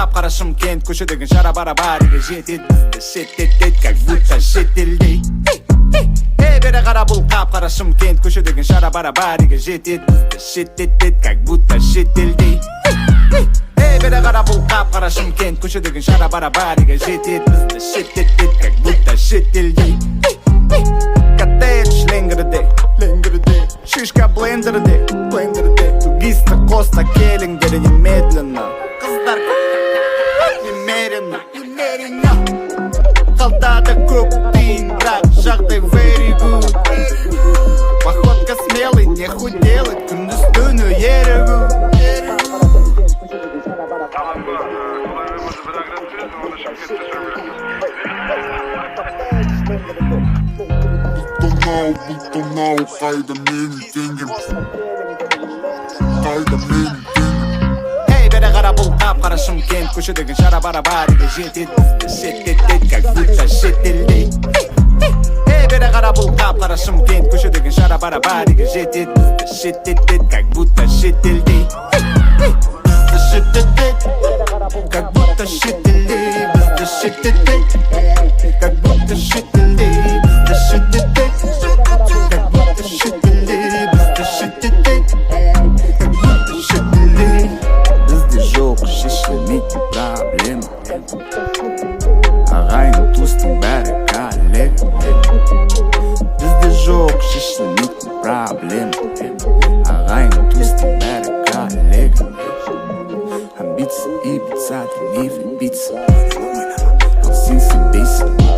қап-қара Шымкент көшедегі шара-бара-бариге жетет бізді шеттетет, как будто шетелдей. Бері қара бұл қап-қара Шымкент көшедегі шара-бара-бариге жетет бізді шеттетет, как будто шетелдей. Бері қара бұл қап-қара Шымкент көшедегі шара-бара-бариге жетет бізді шеттетет, как будто шетелдей. Коттедж ленгірде, шишка блендерде, туристі қоста келіңдер немедленно. Қыздар немеренно, қалтада көп тиын, бірақ жағдай very good. Походка смелый, не худелать, күндіз түні ерігу. Бұлтонау қайда менің теңгем, қайда менің теңгем. Бері қара бұл қап-қара Шымкент көшедегі шара-бара-бариге жетет бізді шеттетет, как будто шетелдей. Бері қара бұл қап-қара Шымкент көшедегі шара-бара-бариге жетет бізді шеттетет, как будто шетелдей. Бізді шеттетет, как будто шетелдей. Бізді шеттетет, как будто шетелдей. Бізді шеттетет, как будто шетелдей. Бізді шеттетет, как будто шетелдей. Бізде жоқ шешілмейтін проблема, ағайын туыстың бәрі коллега. Бізде жоқ шешілмейтін проблема, ағайын туыстың бәрі коллега. Амбиция и биться, ты не влюбиться, ал сен сенбейсің.